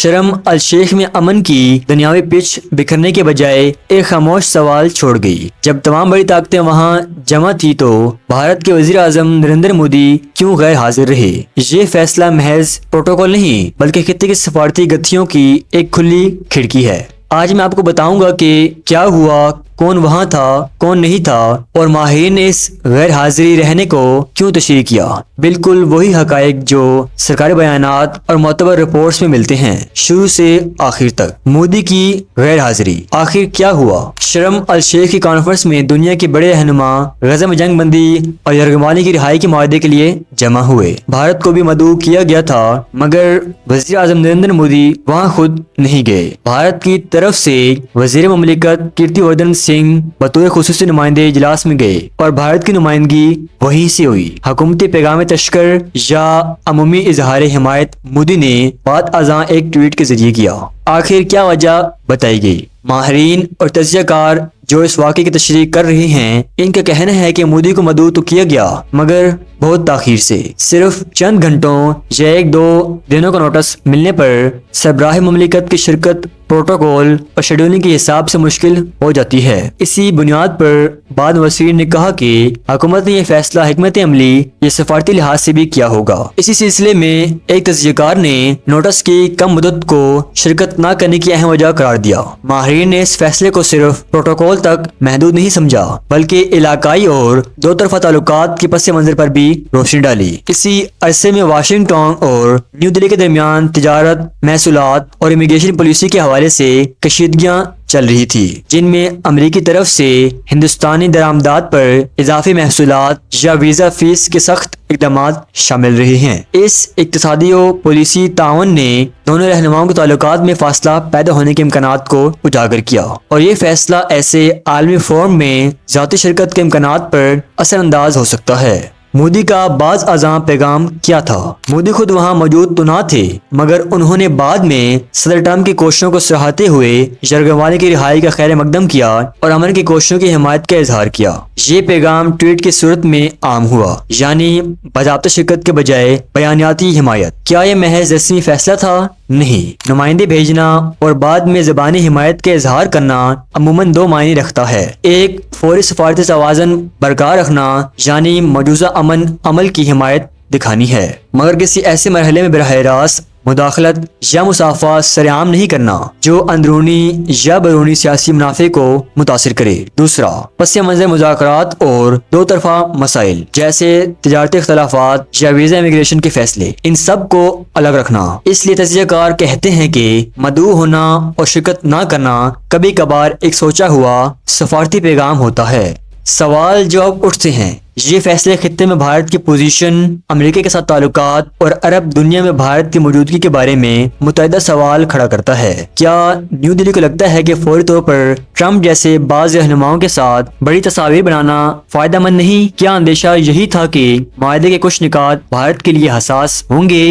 شرم الشیخ میں امن کی دنیاوی پچ بکھرنے کے بجائے ایک خاموش سوال چھوڑ گئی۔ جب تمام بڑی طاقتیں وہاں جمع تھی تو بھارت کے وزیر اعظم نریندر مودی کیوں غیر حاضر رہے؟ یہ فیصلہ محض پروٹوکول نہیں بلکہ خطے کی سفارتی گتھیوں کی ایک کھلی کھڑکی ہے۔ آج میں آپ کو بتاؤں گا کہ کیا ہوا، کون وہاں تھا، کون نہیں تھا، اور ماہرین نے اس غیر حاضری رہنے کو کیوں تشریح کیا۔ بالکل وہی حقائق جو سرکاری بیانات اور معتبر رپورٹس میں ملتے ہیں، شروع سے آخر تک۔ مودی کی غیر حاضری، آخر کیا ہوا؟ شرم الشیخ کی کانفرنس میں دنیا کے بڑے رہنما غزہ میں جنگ بندی اور یرغمالی کی رہائی کے معاہدے کے لیے جمع ہوئے۔ بھارت کو بھی مدعو کیا گیا تھا، مگر وزیر اعظم نریندر مودی وہاں خود نہیں گئے۔ بھارت کی طرف سے وزیر مملکت کیرتی وردھن سنگھ بطور خصوصی نمائندے اجلاس میں گئے اور بھارت کی نمائندگی وہیں سے ہوئی۔ حکومتی پیغام تشکر یا عمومی اظہار حمایت مودی نے بعد ازاں ایک ٹویٹ کے ذریعے کیا۔ آخر کیا وجہ بتائی گئی؟ ماہرین اور تجزیہ کار جو اس واقعے کی تشریح کر رہے ہیں، ان کا کہنا ہے کہ مودی کو مدعو تو کیا گیا مگر بہت تاخیر سے۔ صرف چند گھنٹوں یا ایک دو دنوں کا نوٹس ملنے پر سربراہ مملکت کی شرکت پروٹوکول اور شیڈولنگ کے حساب سے مشکل ہو جاتی ہے۔ اسی بنیاد پر بعد وزیر نے کہا کہ حکومت نے یہ فیصلہ حکمت عملی یا سفارتی لحاظ سے بھی کیا ہوگا۔ اسی سلسلے میں ایک تجزیہ کار نے نوٹس کی کم مدت کو شرکت نہ کرنے کی اہم وجہ قرار دیا۔ ماہرین نے اس فیصلے کو صرف پروٹوکول تک محدود نہیں سمجھا بلکہ علاقائی اور دو طرفہ تعلقات کے پس منظر پر بھی روشنی ڈالی۔ اسی عرصے میں واشنگٹن اور نیو دہلی کے درمیان تجارت، محصولات اور امیگریشن پالیسی کے حوالے سے کشیدگیاں چل رہی تھی، جن میں امریکی طرف سے ہندوستانی درآمدات پر اضافی محصولات یا ویزا فیس کے سخت اقدامات شامل رہے ہیں۔ اس اقتصادی و پالیسی تعاون نے دونوں رہنماؤں کے تعلقات میں فاصلہ پیدا ہونے کے امکانات کو اجاگر کیا، اور یہ فیصلہ ایسے عالمی فورم میں ذاتی شرکت کے امکانات پر اثر انداز ہو سکتا ہے۔ مودی کا بعض ازاں پیغام کیا تھا؟ مودی خود وہاں موجود تو نہ تھے، مگر انہوں نے بعد میں صدر ٹرمپ کی کوششوں کو سراہتے ہوئے یرغمالی کی رہائی کا خیر مقدم کیا اور امن کی کوششوں کی حمایت کا اظہار کیا۔ یہ پیغام ٹویٹ کی صورت میں عام ہوا، یعنی باضابطہ شرکت کے بجائے بیانیاتی حمایت۔ کیا یہ محض رسمی فیصلہ تھا؟ نہیں، نمائندے بھیجنا اور بعد میں زبانی حمایت کا اظہار کرنا عموماً دو معنی رکھتا ہے۔ ایک فوری سفارتی توازن برقرار رکھنا، یعنی موجودہ امن عمل کی حمایت دکھانی ہے، مگر کسی ایسے مرحلے میں براہ راست مداخلت یا مصافحہ سر عام نہیں کرنا جو اندرونی یا بیرونی سیاسی منافع کو متاثر کرے۔ دوسرا، پس منظر مذاکرات اور دو طرفہ مسائل جیسے تجارتی اختلافات یا ویزا امیگریشن کے فیصلے، ان سب کو الگ رکھنا۔ اس لیے تجزیہ کار کہتے ہیں کہ مدعو ہونا اور شرکت نہ کرنا کبھی کبھار ایک سوچا ہوا سفارتی پیغام ہوتا ہے۔ سوال جو اب اٹھتے ہیں، یہ فیصلے خطے میں بھارت کی پوزیشن، امریکہ کے ساتھ تعلقات اور عرب دنیا میں بھارت کی موجودگی کے بارے میں متعدد سوال کھڑا کرتا ہے۔ کیا نیو دہلی کو لگتا ہے کہ فوری طور پر ٹرمپ جیسے بعض رہنماؤں کے ساتھ بڑی تصاویر بنانا فائدہ مند نہیں؟ کیا اندیشہ یہی تھا کہ معاہدے کے کچھ نکات بھارت کے لیے حساس ہوں گے،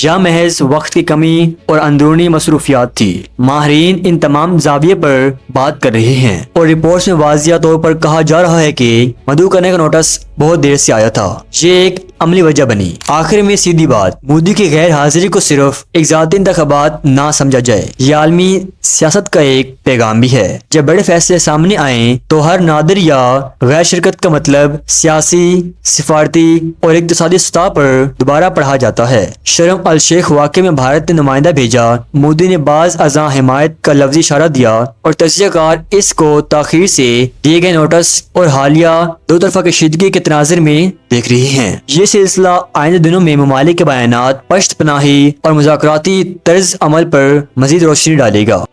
یا محض وقت کی کمی اور اندرونی مصروفیات تھی؟ ماہرین ان تمام زاویے پر بات کر رہے ہیں، اور رپورٹس میں واضح طور پر کہا جا رہا ہے کہ مدعو کرنے کا نوٹس بہت دیر سے آیا تھا۔ یہ ایک عملی وجہ بنی۔ آخر میں سیدھی بات، مودی کی غیر حاضری کو صرف ایک ذاتی انتخابات نہ سمجھا جائے، یہ عالمی سیاست کا ایک پیغام بھی ہے۔ جب بڑے فیصلے سامنے آئیں تو ہر نادر یا غیر شرکت کا مطلب سیاسی، سفارتی اور اقتصادی سطح پر دوبارہ پڑھا جاتا ہے۔ شرم الشیخ واقعے میں بھارت نے نمائندہ بھیجا، مودی نے بعض ازاں حمایت کا لفظی اشارہ دیا، اور تجزیہ کار اس کو تاخیر سے دیے گئے نوٹس اور حالیہ دو طرفہ کشیدگی کے تناظر میں دیکھ رہی ہیں۔ یہ سلسلہ آئندہ دنوں میں ممالک کے بیانات، پشت پناہی اور مذاکراتی طرز عمل پر مزید روشنی ڈالے گا۔